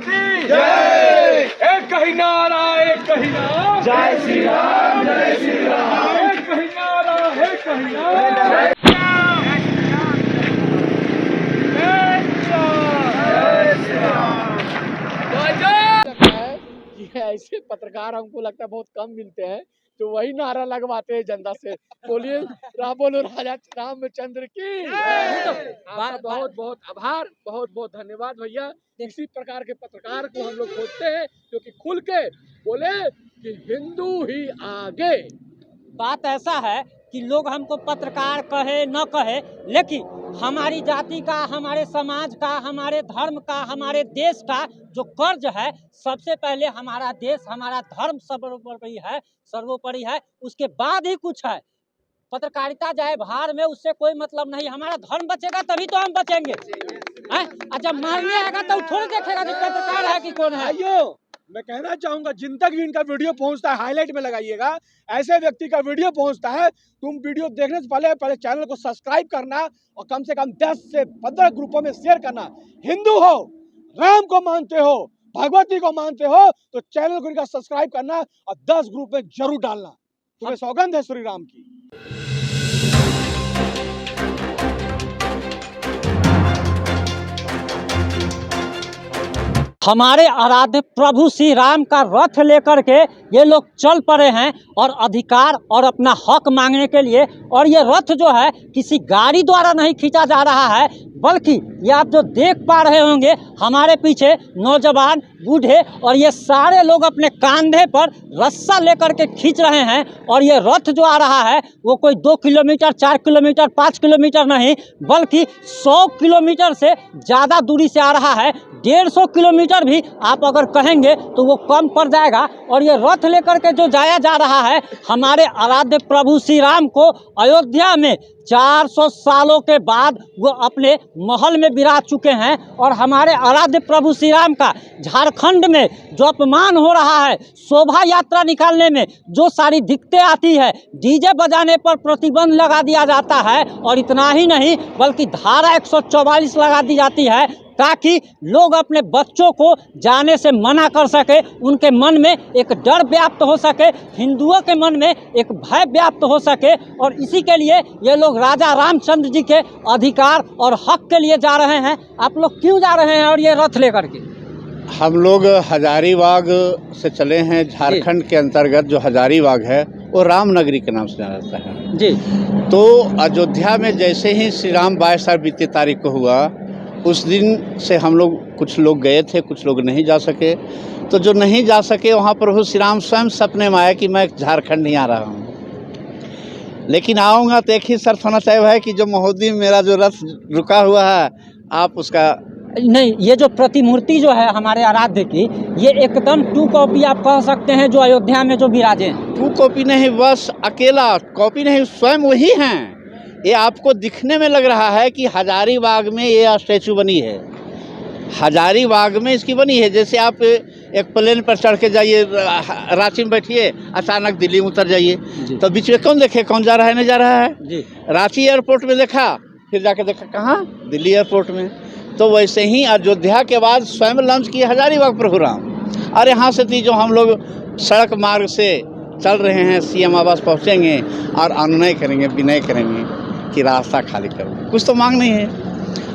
की जय। एक ही नारा, एक ही नारा, जय श्री राम, जय श्री राम। एक ही नारा, एक ही नारा। ऐसे पत्रकार हमको लगता है बहुत कम मिलते हैं तो वही नारा लगवाते हैं जनता से, बोलिए राम बोलो राजा रामचंद्र की। बहुत बहुत आभार, बहुत बहुत धन्यवाद भैया। इसी प्रकार के पत्रकार को हम लोग खोजते हैं जो कि खुल के बोले कि हिंदू ही आगे। बात ऐसा है कि लोग हमको पत्रकार कहे न कहे, लेकिन हमारी जाति का, हमारे समाज का, हमारे धर्म का, हमारे देश का जो कर्ज है, सबसे पहले हमारा देश, हमारा धर्म सर्वोपरि है, उसके बाद ही कुछ है। पत्रकारिता जाए बाहर में, उससे कोई मतलब नहीं। हमारा धर्म बचेगा तभी तो हम बचेंगे। अच्छा, मारने आएगा तो थोड़ी देखेगा कि पत्रकार है कि कौन है। मैं कहना चाहूंगा, जिन तक भी इनका वीडियो पहुंचता है हाईलाइट में लगाइएगा। ऐसे व्यक्ति का वीडियो पहुंचता है, तुम वीडियो देखने से पहले चैनल को सब्सक्राइब करना और कम से कम 10 से 15 ग्रुपों में शेयर करना। हिंदू हो, राम को मानते हो, भगवती को मानते हो तो चैनल को इनका सब्सक्राइब करना और 10 ग्रुप में जरूर डालना। तुम्हें सौगंध है श्री राम की। हमारे आराध्य प्रभु श्री राम का रथ लेकर के ये लोग चल पड़े हैं और अधिकार और अपना हक मांगने के लिए। और ये रथ जो है किसी गाड़ी द्वारा नहीं खींचा जा रहा है, बल्कि ये आप जो देख पा रहे होंगे हमारे पीछे नौजवान, बूढ़े और ये सारे लोग अपने कंधे पर रस्सा लेकर के खींच रहे हैं। और ये रथ जो आ रहा है वो कोई 2 किलोमीटर, 4 किलोमीटर, 5 किलोमीटर नहीं, बल्कि 100 किलोमीटर से ज़्यादा दूरी से आ रहा है। 150 किलोमीटर भी आप अगर कहेंगे तो वो कम पड़ जाएगा। और ये रथ लेकर के जो जाया जा रहा है, हमारे आराध्य प्रभु श्री राम को अयोध्या में 400 सालों के बाद वो अपने महल में विराज चुके हैं। और हमारे आराध्य प्रभु श्री राम का झारखंड में जो अपमान हो रहा है, शोभा यात्रा निकालने में जो सारी दिक्कतें आती है, डीजे बजाने पर प्रतिबंध लगा दिया जाता है। और इतना ही नहीं, बल्कि धारा 144 लगा दी जाती है ताकि लोग अपने बच्चों को जाने से मना कर सके, उनके मन में एक डर व्याप्त हो सके, हिंदुओं के मन में एक भय व्याप्त हो सके। और इसी के लिए ये लोग राजा रामचंद्र जी के अधिकार और हक के लिए जा रहे हैं। आप लोग क्यों जा रहे हैं और ये रथ लेकर के? हम लोग हजारीबाग से चले हैं। झारखंड के अंतर्गत जो हजारीबाग है वो रामनगरी के नाम से जाना जाता है जी। तो अयोध्या में जैसे ही श्री राम 22 बीती तारीख को हुआ, उस दिन से हम लोग, कुछ लोग गए थे, कुछ लोग नहीं जा सके। तो जो नहीं जा सके वहाँ प्रभु श्री राम स्वयं सपने में आए कि मैं झारखंड नहीं आ रहा हूँ, लेकिन आऊँगा तो एक ही शर्त होना चाहिए है कि जो महोदय मेरा जो रथ रुका हुआ है आप उसका नहीं, ये जो प्रतिमूर्ति जो है हमारे आराध्य की, ये एकदम 2 कॉपी आप कह सकते हैं जो अयोध्या में जो विराजे हैं। 2 कॉपी नहीं, बस अकेला कॉपी नहीं, स्वयं वही हैं। ये आपको दिखने में लग रहा है कि हजारीबाग में ये स्टैचू बनी है, हजारीबाग में इसकी बनी है। जैसे आप एक प्लेन पर चढ़ के जाइए, रांची में बैठिए, अचानक दिल्ली में उतर जाइए, तो बीच में कौन देखे कौन जा रहा है नहीं जा रहा है जी। रांची एयरपोर्ट में देखा, फिर जाके देखा कहाँ, दिल्ली एयरपोर्ट में। तो वैसे ही अयोध्या के बाद स्वयं लॉन्च किए हजारीबाग प्रभु राम। और यहाँ से थी जो हम लोग सड़क मार्ग से चल रहे हैं, सीएम आवास पहुँचेंगे और अनुनय करेंगे, विनय करेंगे कि रास्ता खाली करो। कुछ तो मांग नहीं है।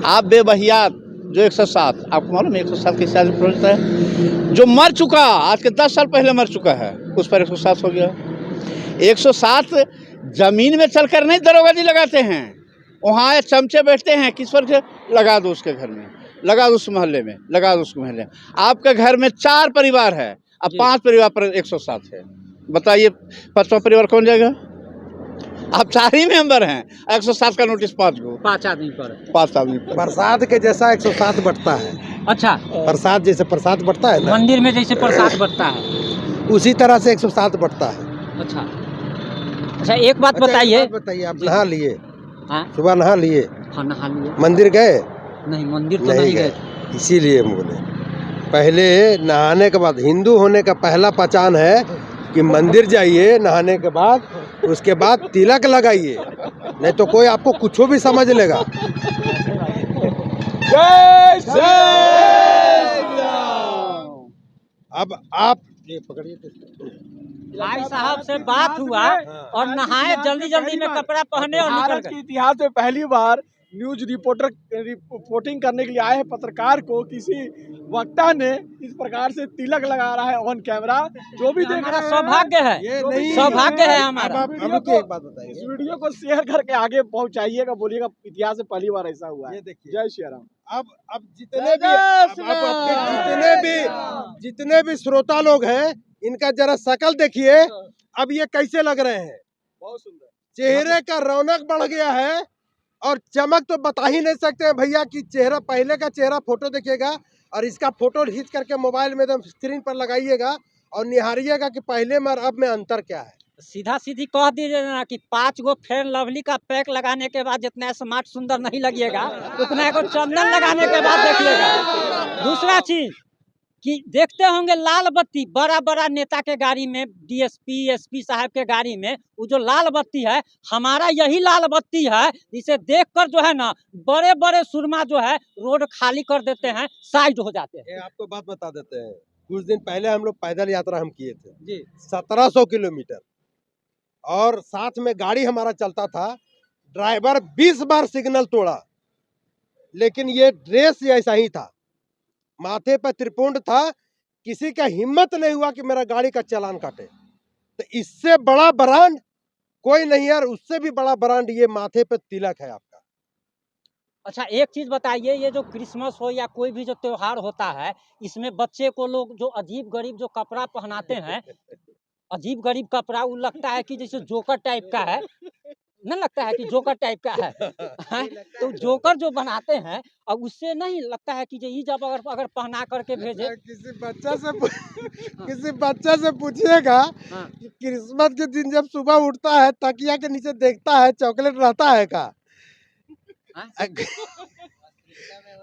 आप बेबहियात जो 107, आपको मालूम है 107 किस आदमी पहुँचता है? जो मर चुका, आज के 10 साल पहले मर चुका है, उस पर 107 हो गया। 107 जमीन में चलकर नहीं दरोगा जी लगाते हैं, वहाँ चमचे बैठते हैं, किस पर लगा दो उसके घर में, लगा दो उस मोहल्ले में, लगा दो उसके मोहल्ले में। आपके घर में 4 परिवार है, अब 5 परिवार पर 107 है, बताइए 5वां परिवार कौन जाएगा? आप 4 ही मेंबर हैं, 107 का नोटिस 5 को, 5 आदमी पर, 5 आदमी पर। प्रसाद के जैसा 107 बढ़ता है। अच्छा, प्रसाद जैसे प्रसाद बढ़ता है ना, मंदिर में जैसे प्रसाद बढ़ता है, उसी तरह से 107 बढ़ता है। अच्छा, एक बात बताइए। आप नहा लिए? हाँ, सुबह नहा लिए? हाँ, नहा लिए। मंदिर गए? नहीं, मंदिर तो नहीं गए। इसीलिए बोले, पहले नहाने के बाद, हिंदू होने का पहला पहचान है कि मंदिर जाइए नहाने के बाद, उसके बाद तिलक लगाइए, नहीं तो कोई आपको कुछ भी समझ लेगा। जय श्री राम। अब आप ये पकड़िए तो। भाई साहब से बात हुआ और नहाए जल्दी जल्दी में कपड़ा पहने और निकल भारत गए। के इतिहास में पहली बार न्यूज रिपोर्टिंग करने के लिए आए हैं पत्रकार को किसी वक्ता ने इस प्रकार से तिलक लगा रहा है ऑन कैमरा। जो भी देख हमारा रहे हैं, सौभाग्य है, ये जो भी नहीं, सौभाग्य है अब हमारा। आप वीडियो रुकिए, एक बात बताइए। इस वीडियो को शेयर करके आगे पहुंचाइएगा, बोलिएगा इतिहास में पहली बार ऐसा हुआ है। ये देखिए, जय श्री राम। अब जितने भी श्रोता लोग हैं, इनका जरा शकल देखिए, अब ये कैसे लग रहे हैं। बहुत सुंदर चेहरे का रौनक बढ़ गया है और चमक तो बता ही नहीं सकते हैं भैया कि चेहरा, पहले का चेहरा फोटो देखिएगा और इसका फोटो खींच करके मोबाइल में एकदम स्क्रीन पर लगाइएगा और निहारिएगा कि पहले में और अब में अंतर क्या है। सीधा सीधी कह दीजिए ना कि 5 गो फेयर लवली का पैक लगाने के बाद जितना स्मार्ट सुंदर नहीं लगिएगा, उतना को चंदन लगाने के बाद देखिएगा। दूसरा चीज कि देखते होंगे लाल बत्ती, बड़ा बड़ा नेता के गाड़ी में, डीएसपी एसपी साहब के गाड़ी में, वो जो लाल बत्ती है, हमारा यही लाल बत्ती है, जिसे देखकर जो है ना बड़े बड़े सुरमा जो है रोड खाली कर देते हैं, साइड हो जाते हैं। ये आपको बात बता देते हैं, कुछ दिन पहले हम लोग पैदल यात्रा हम किए थे जी 1700 किलोमीटर, और साथ में गाड़ी हमारा चलता था। ड्राइवर 20 बार सिग्नल तोड़ा, लेकिन ये ड्रेस ऐसा ही था, माथे पर त्रिपुंड था, किसी का हिम्मत नहीं हुआ कि मेरा गाड़ी का चालान काटे। तो इससे बड़ा ब्रांड कोई नहीं है, और उससे भी बड़ा ब्रांड ये माथे पे तिलक है आपका। अच्छा एक चीज बताइए, ये जो क्रिसमस हो या कोई भी जो त्योहार होता है, इसमें बच्चे को लोग जो अजीब गरीब जो कपड़ा पहनाते हैं, अजीब गरीब कपड़ा, वो लगता है कि जैसे जोकर टाइप का है, नहीं लगता है कि जोकर टाइप का है, हैं? तो जोकर जो बनाते हैं, अब उससे नहीं लगता है कि ये जब अगर पहना करके भेजे। किसी बच्चे से पूछिएगा हाँ। कि क्रिसमस के दिन जब सुबह उठता है, तकिया के नीचे देखता है चॉकलेट रहता है का। हाँ?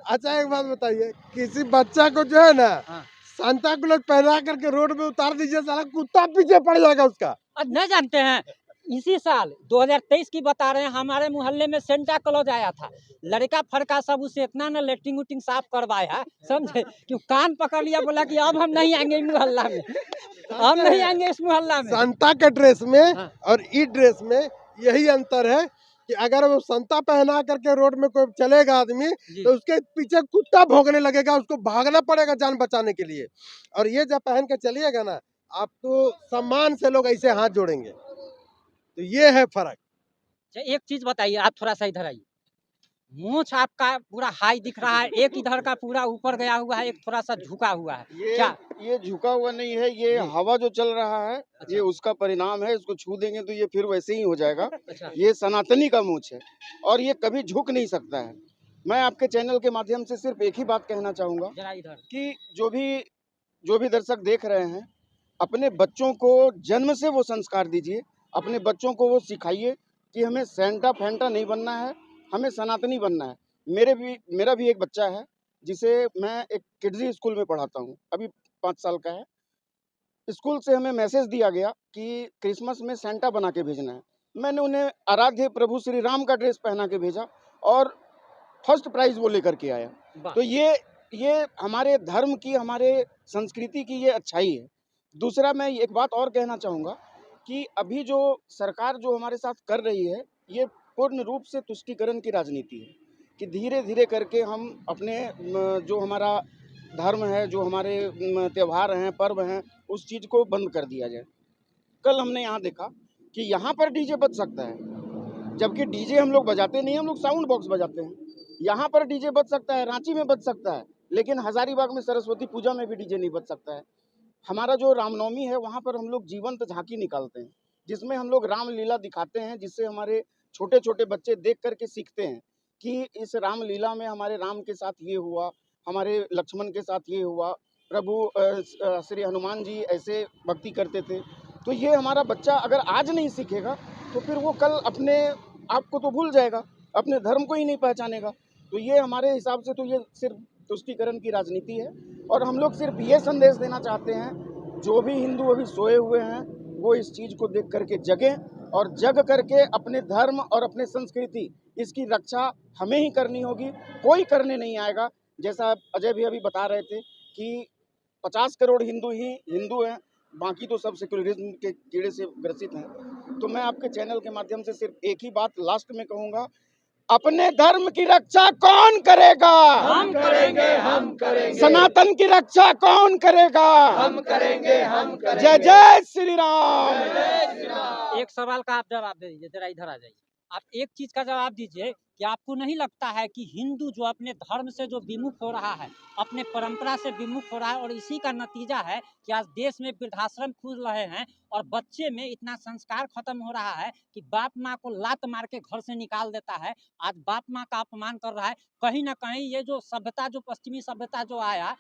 अच्छा एक बात बताइए, किसी बच्चा को जो है ना हाँ। सांता क्लॉज पहना करके रोड में उतार दीजिए, साला कुत्ता पीछे पड़ जाएगा उसका। अब नहीं जानते हैं, इसी साल 2023 की बता रहे हैं, हमारे मोहल्ले में सेंटा क्लॉज आया था, लड़का फड़का सब उसे इतना न लेटरिंग उटिंग साफ करवाया, समझे, कि कान पकड़ लिया, बोला कि अब हम नहीं आएंगे इस मोहल्ला में, हम नहीं आएंगे इस मोहल्ला में। सांता के ड्रेस में हाँ। और ई ड्रेस में यही अंतर है कि अगर वो संता पहना करके रोड में कोई चलेगा आदमी, तो उसके पीछे कुत्ता भौंकने लगेगा, उसको भागना पड़ेगा जान बचाने के लिए। और ये जब पहन के चलिएगा ना, आपको सम्मान से लोग ऐसे हाथ जोड़ेंगे। तो ये है फर्क। अच्छा एक चीज बताइए, आप थोड़ा सा इधर आइए, मूंछ आपका पूरा हाई दिख रहा है, एक इधर का पूरा ऊपर गया हुआ है, एक थोड़ा सा झुका हुआ है, क्या? ये झुका हुआ नहीं है, ये हवा जो चल रहा है, ये उसका परिणाम है। इसको छू देंगे तो ये फिर वैसे ही हो जाएगा। अच्छा। ये सनातनी का मूंछ है और ये कभी झुक नहीं सकता है। मैं आपके चैनल के माध्यम से सिर्फ एक ही बात कहना चाहूँगा जरा इधर कि जो भी दर्शक देख रहे हैं, अपने बच्चों को जन्म से वो संस्कार दीजिए, अपने बच्चों को वो सिखाइए कि हमें सेंटा फेंटा नहीं बनना है, हमें सनातनी बनना है। मेरा भी एक बच्चा है जिसे मैं एक किड्जी स्कूल में पढ़ाता हूँ, अभी 5 साल का है। स्कूल से हमें मैसेज दिया गया कि क्रिसमस में सेंटा बना के भेजना है। मैंने उन्हें आराध्य प्रभु श्री राम का ड्रेस पहना के भेजा और फर्स्ट प्राइज वो लेकर के आया। वाह। तो ये हमारे धर्म की, हमारे संस्कृति की ये अच्छाई है। दूसरा मैं एक बात और कहना चाहूँगा कि अभी जो सरकार जो हमारे साथ कर रही है, ये पूर्ण रूप से तुष्टीकरण की राजनीति है कि धीरे धीरे करके हम अपने जो हमारा धर्म है, जो हमारे त्यौहार हैं, पर्व हैं, उस चीज़ को बंद कर दिया जाए। कल हमने यहाँ देखा कि यहाँ पर डीजे बज सकता है, जबकि डीजे हम लोग बजाते नहीं, हम लोग साउंड बॉक्स बजाते हैं। यहाँ पर डीजे बज सकता है, रांची में बज सकता है, लेकिन हजारीबाग में सरस्वती पूजा में भी डीजे नहीं बज सकता है। हमारा जो रामनवमी है, वहाँ पर हम लोग जीवंत झांकी निकालते हैं, जिसमें हम लोग रामलीला दिखाते हैं, जिससे हमारे छोटे छोटे बच्चे देख करके सीखते हैं कि इस रामलीला में हमारे राम के साथ ये हुआ, हमारे लक्ष्मण के साथ ये हुआ, प्रभु श्री हनुमान जी ऐसे भक्ति करते थे। तो ये हमारा बच्चा अगर आज नहीं सीखेगा तो फिर वो कल अपने आप को तो भूल जाएगा, अपने धर्म को ही नहीं पहचानेगा। तो ये हमारे हिसाब से तो ये सिर्फ तुष्टीकरण की राजनीति है। और हम लोग सिर्फ ये संदेश देना चाहते हैं, जो भी हिंदू अभी सोए हुए हैं वो इस चीज़ को देख करके जगें और जग करके अपने धर्म और अपने संस्कृति, इसकी रक्षा हमें ही करनी होगी, कोई करने नहीं आएगा। जैसा अजय भी अभी बता रहे थे कि 50 करोड़ हिंदू हैं, बाकी तो सब सेक्युलरिज्म के कीड़े से ग्रसित हैं। तो मैं आपके चैनल के माध्यम से सिर्फ एक ही बात लास्ट में कहूँगा, अपने धर्म की रक्षा कौन करेगा? हम करेंगे, हम करेंगे, सनातन की रक्षा कौन करेगा? हम करेंगे, हम करेंगे। जय जय श्री राम। एक सवाल का आप जवाब दे दीजिए, जरा इधर आ जाइए। आप एक चीज का जवाब दीजिए कि आपको नहीं लगता है कि हिंदू जो अपने धर्म से जो विमुख हो रहा है, अपने परंपरा से विमुख हो रहा है, और इसी का नतीजा है कि आज देश में वृद्धाश्रम खुल रहे हैं और बच्चे में इतना संस्कार खत्म हो रहा है कि बाप माँ को लात मार के घर से निकाल देता है। आज बाप माँ का अपमान कर रहा है। कहीं ना कहीं ये जो सभ्यता, जो पश्चिमी सभ्यता जो आया,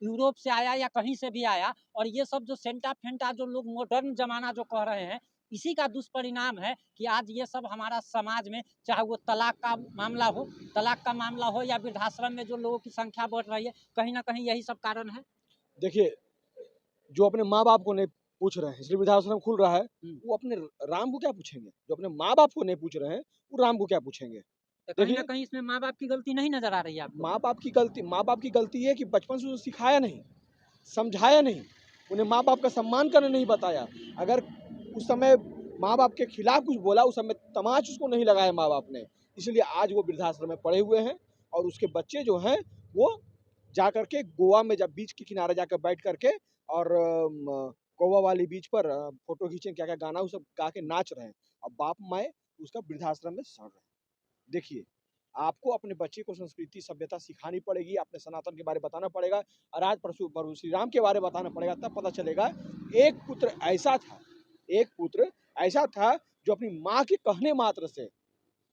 यूरोप से आया या कहीं से भी आया, और ये सब जो सेंटा फेंटा जो लोग मॉडर्न जमाना जो कह रहे हैं, इसी का दुष्परिणाम है कि आज ये सब हमारा समाज में, चाहे वो तलाक का मामला हो या वृद्धाश्रम में जो लोगों की संख्या बढ़ रही है, कहीं ना कहीं यही सब कारण है। देखिए, जो अपने माँ बाप को नहीं पूछ रहे हैं, इसलिए वृद्धाश्रम खुल रहा है, वो अपने राम को क्या पूछेंगे? जो अपने माँ बाप को नहीं पूछ रहे हैं, वो राम को क्या पूछेंगे? तो कहीं ना देखिए, कहीं इसमें माँ बाप की गलती नहीं नजर आ रही है आपको? माँ बाप की गलती है कि बचपन से उसे सिखाया नहीं, समझाया नहीं, उन्हें माँ बाप का सम्मान करना नहीं बताया। अगर उस समय माँ बाप के खिलाफ कुछ बोला, उस समय तमाच उसको नहीं लगाया माँ बाप ने, इसलिए आज वो वृद्धाश्रम में पड़े हुए हैं। और उसके बच्चे जो हैं वो जा करके गोवा में, जब बीच के किनारे जाकर बैठ करके और गोवा वाली बीच पर फोटो खींचे, क्या क्या गाना वो सब गा के नाच रहे हैं। अब बाप माए उसका वृद्धाश्रम में सड़ रहे हैं। देखिए, आपको अपने बच्चे को संस्कृति सभ्यता सिखानी पड़ेगी, अपने सनातन के बारे में बताना पड़ेगा, और आज परसों प्रभु श्री राम के बारे में बताना पड़ेगा, तब पता चलेगा। एक पुत्र ऐसा था जो अपनी माँ के कहने मात्र से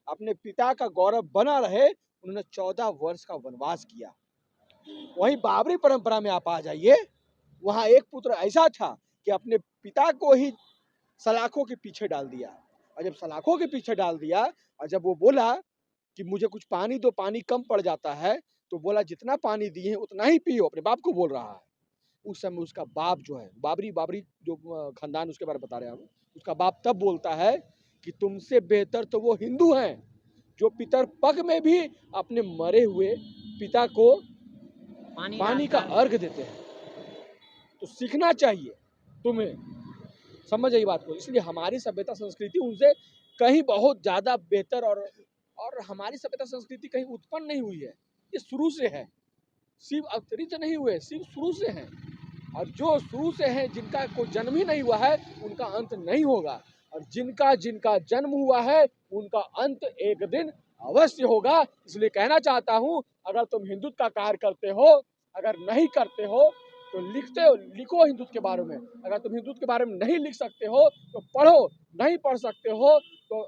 अपने पिता का गौरव बना रहे। उन्होंने 14 वर्ष का वनवास किया। वहीं बाबरी परंपरा में आप आ जाइए, वहां एक पुत्र ऐसा था कि अपने पिता को ही सलाखों के पीछे डाल दिया। और जब सलाखों के पीछे डाल दिया और जब वो बोला कि मुझे कुछ पानी दो, पानी कम पड़ जाता है, तो बोला जितना पानी दिए हैं उतना ही पियो। अपने बाप को बोल रहा है। उस समय उसका बाप जो है, बाबरी जो खानदान, उसके बारे में बता रहे हैं हम, उसका बाप तब बोलता है कि तुमसे बेहतर तो वो हिंदू हैं जो पितर पग में भी अपने मरे हुए पिता को पानी का अर्घ देते हैं। तो सीखना चाहिए तुम्हें, समझ आई बात को। इसलिए हमारी सभ्यता संस्कृति उनसे कहीं बहुत ज्यादा बेहतर, और हमारी सभ्यता संस्कृति कहीं उत्पन्न नहीं हुई है, ये शुरू से है। शिव अवतरित नहीं हुए, शिव शुरू से हैं। और जो शुरू से हैं, जिनका कोई जन्म ही नहीं हुआ है, उनका अंत नहीं होगा। और जिनका जन्म हुआ है, उनका अंत एक दिन अवश्य होगा। इसलिए कहना चाहता हूँ, अगर तुम हिंदुत्व का कार्य करते हो, अगर नहीं करते हो तो लिखो हिंदुत्व के बारे में। अगर तुम हिंदुत्व के बारे में नहीं लिख सकते हो तो पढ़ो, नहीं पढ़ सकते हो तो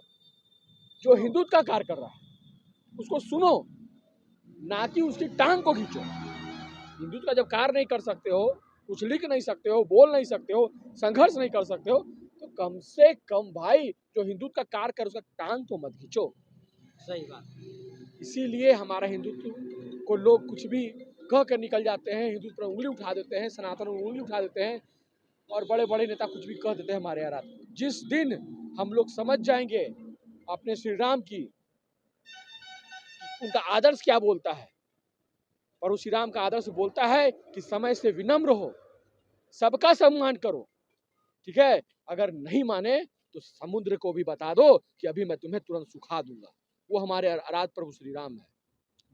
जो हिंदुत्व का कार्य कर रहा है उसको सुनो, ना कि उसकी टांग को खींचो। हिंदुत्व का जब कार्य नहीं कर सकते हो, कुछ लिख नहीं सकते हो, बोल नहीं सकते हो, संघर्ष नहीं कर सकते हो, तो कम से कम भाई जो हिंदुत्व का कार्य कर उसका टांग तो मत खींचो। सही बात। इसीलिए हमारा हिंदुत्व को लोग कुछ भी कह कर निकल जाते हैं, हिंदुत्व पर उंगली उठा देते हैं, सनातन पर उंगली उठा देते हैं, और बड़े बड़े नेता कुछ भी कह देते हैं हमारे यहाँ। जिस दिन हम लोग समझ जाएंगे अपने श्री राम की, उनका आदर्श क्या बोलता है, और उस श्री राम का आदर्श बोलता है कि समय से विनम्र हो, सबका सम्मान करो, ठीक है। अगर नहीं माने तो समुद्र को भी बता दो कि अभी मैं तुम्हें तुरंत सुखा दूंगा। वो हमारे आराध्य प्रभु श्री राम है।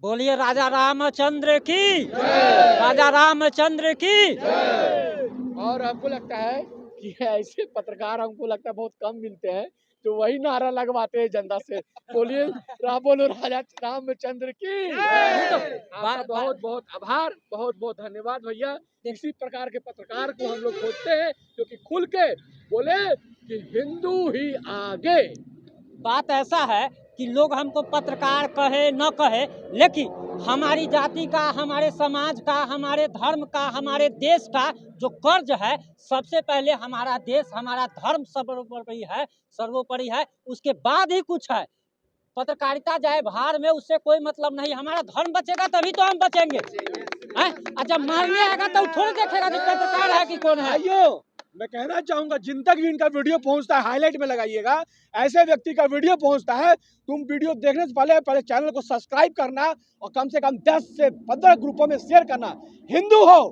बोलिए राजा रामचंद्र की, राजा रामचंद्र की। और हमको लगता है कि ऐसे पत्रकार हमको लगता है बहुत कम मिलते हैं तो वही नारा लगवाते हैं जनता से, बोलिए बोलो राजा रामचंद्र की। आपका बहुत बहुत आभार, बहुत बहुत धन्यवाद भैया। इसी प्रकार के पत्रकार को हम लोग खोजते हैं जो कि खुल के बोले कि हिंदू ही आगे। बात ऐसा है कि लोग हमको पत्रकार कहे न कहे, लेकिन हमारी जाति का, हमारे समाज का, हमारे धर्म का, हमारे देश का जो कर्ज है, सबसे पहले हमारा देश, हमारा धर्म सर्वोपरि है, उसके बाद ही कुछ है। पत्रकारिता जाए बाहर में, उससे कोई मतलब नहीं। हमारा धर्म बचेगा तभी तो हम बचेंगे, हैं? और जब मारने आएगा तो थोड़ी देखेगा कि पत्रकार है कि कौन है। भाइयों, मैं कहना चाहूंगा, जिन तक भी इनका वीडियो पहुंचता है हाईलाइट में लगाइएगा। ऐसे व्यक्ति का वीडियो पहुंचता है, तुम वीडियो देखने से पहले चैनल को सब्सक्राइब करना और कम से कम 10 से 15 ग्रुपों में शेयर करना। हिंदू हो,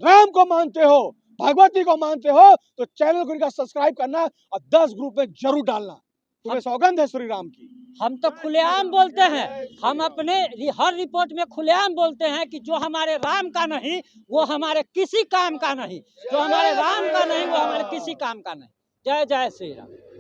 राम को मानते हो, भगवती को मानते हो, तो चैनल को इनका सब्सक्राइब करना और 10 ग्रुप में जरूर डालना। तुम्हें सौगंध है श्री राम की। हम तो खुलेआम बोलते हैं, हम अपने हर रिपोर्ट में खुलेआम बोलते हैं कि जो हमारे राम का नहीं वो हमारे किसी काम का नहीं, जो हमारे राम का नहीं वो हमारे किसी काम का नहीं। जय जय श्री राम।